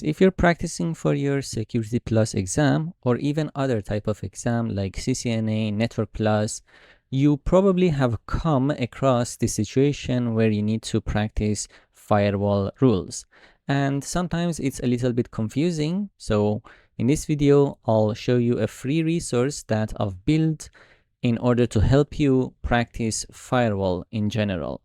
If you're practicing for your Security Plus exam or even other type of exam like CCNA, Network Plus, you probably have come across the situation where you need to practice firewall rules. And sometimes it's a little bit confusing. So in this video, I'll show you a free resource that I've built in order to help you practice firewall in general.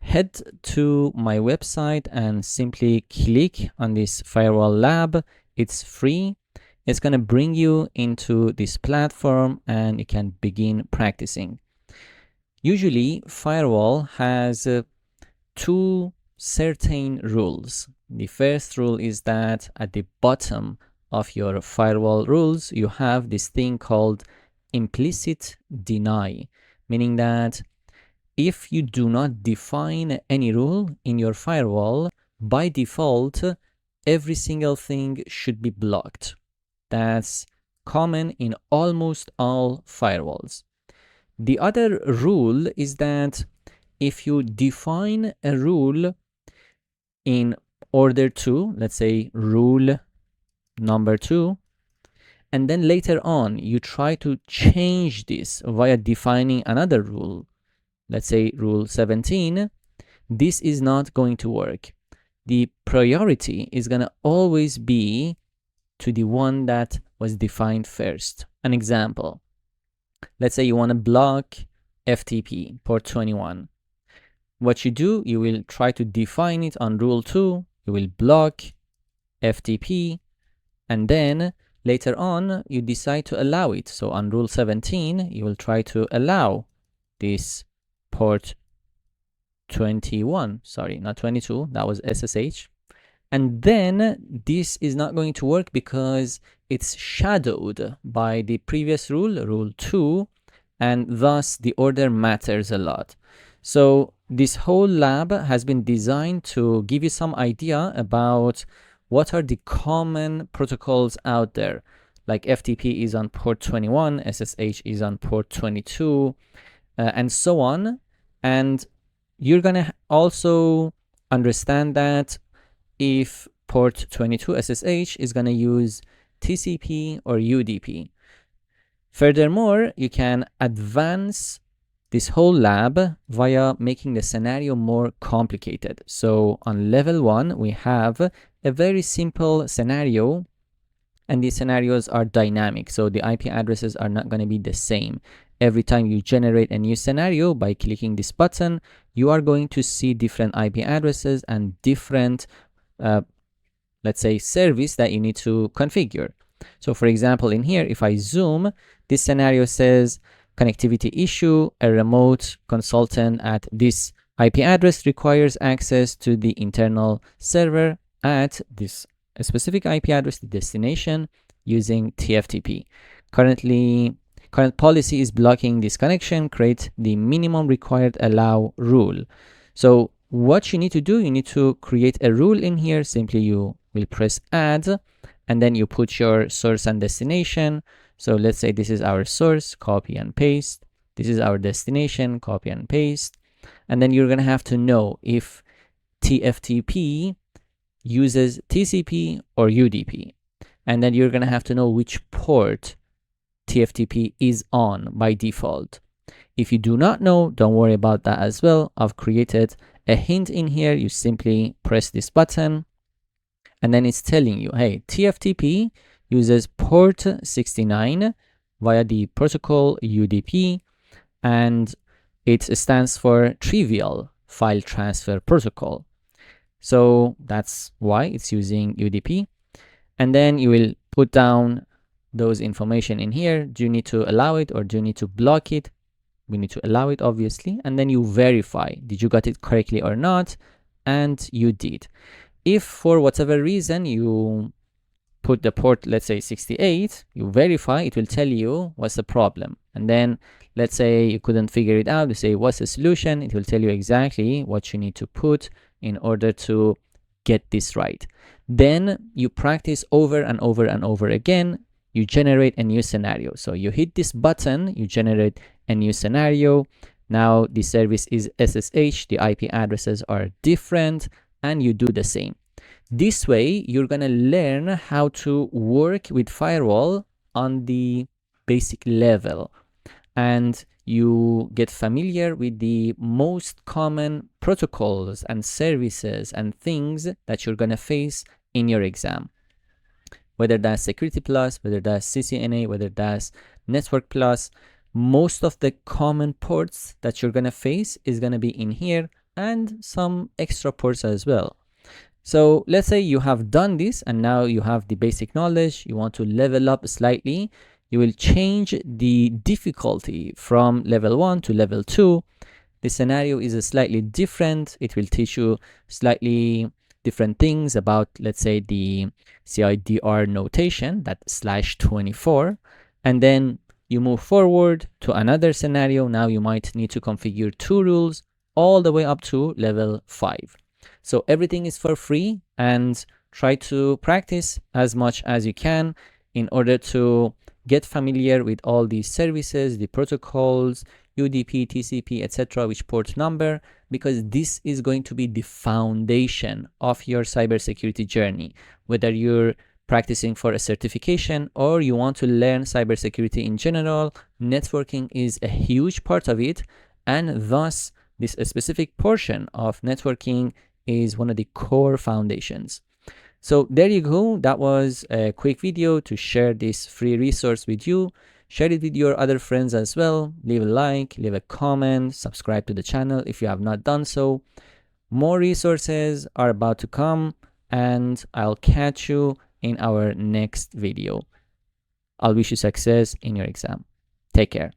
Head to my website and simply click on this Firewall Lab. It's free. It's going to bring you into this platform and you can begin practicing. Usually, Firewall has two certain rules. The first rule is that at the bottom of your firewall rules, you have this thing called implicit deny, meaning that if you do not define any rule in your firewall, by default, every single thing should be blocked. That's common in almost all firewalls. The other rule is that if you define a rule in order to, let's say, rule number 2, and then later on you try to change this via defining another rule, let's say rule 17, this is not going to work. The priority is going to always be to the one that was defined first. An example, let's say you want to block FTP port 21. What you do, you will try to define it on rule 2, you will block FTP, and then later on you decide to allow it. So on rule 17, you will try to allow this port 21, sorry, not 22, that was SSH. And then this is not going to work because it's shadowed by the previous rule, rule 2, and thus the order matters a lot. So this whole lab has been designed to give you some idea about what are the common protocols out there. Like FTP is on port 21, SSH is on port 22, and so on. And you're going to also understand that if port 22 SSH is going to use TCP or UDP. Furthermore, you can advance this whole lab via making the scenario more complicated. So on level 1, we have a very simple scenario, and these scenarios are dynamic. So the IP addresses are not going to be the same. Every time you generate a new scenario by clicking this button, you are going to see different IP addresses and different, let's say, service that you need to configure. So for example, in here, if I zoom, this scenario says connectivity issue, a remote consultant at this IP address requires access to the internal server at this specific IP address, the destination, using TFTP. Current policy is blocking this connection. Create the minimum required allow rule. So what you need to do, you need to create a rule in here. Simply you will press add, and then you put your source and destination. So let's say this is our source, copy and paste. This is our destination, copy and paste. And then you're going to have to know if TFTP uses TCP or UDP. And then you're going to have to know which port TFTP is on by default. If you do not know, don't worry about that as well. I've created a hint in here. You simply press this button and then it's telling you, hey, TFTP uses port 69 via the protocol UDP, and it stands for Trivial File Transfer Protocol. So that's why it's using UDP. And then you will put down those information in here. Do you need to allow it or do you need to block it? We need to allow it, obviously. And then you verify, did you got it correctly or not? And you did. If for whatever reason you put the port, let's say 68, you verify, it will tell you what's the problem. And then let's say you couldn't figure it out, you say what's the solution? It will tell you exactly what you need to put in order to get this right. Then you practice over and over and over again. You generate a new scenario. So you hit this button, you generate a new scenario. Now the service is SSH, the IP addresses are different, and you do the same. This way, you're gonna learn how to work with Firewall on the basic level, and you get familiar with the most common protocols and services and things that you're gonna face in your exam. Whether that's Security Plus, whether that's CCNA, whether that's Network Plus, most of the common ports that you're gonna face is gonna be in here, and some extra ports as well. So let's say you have done this and now you have the basic knowledge, you want to level up slightly, you will change the difficulty from level 1 to level 2. The scenario is slightly different. It will teach you slightly different things about, let's say, the CIDR notation, that /24, and then you move forward to another scenario. Now you might need to configure 2 rules all the way up to level 5. So everything is for free, and try to practice as much as you can in order to get familiar with all these services, the protocols, UDP, TCP, etc., which port number, because this is going to be the foundation of your cybersecurity journey. Whether you're practicing for a certification or you want to learn cybersecurity in general, networking is a huge part of it, and thus this specific portion of networking is one of the core foundations. So there you go. That was a quick video to share this free resource with you. Share it with your other friends as well. Leave a like, leave a comment, subscribe to the channel if you have not done so. More resources are about to come, and I'll catch you in our next video. I'll wish you success in your exam. Take care.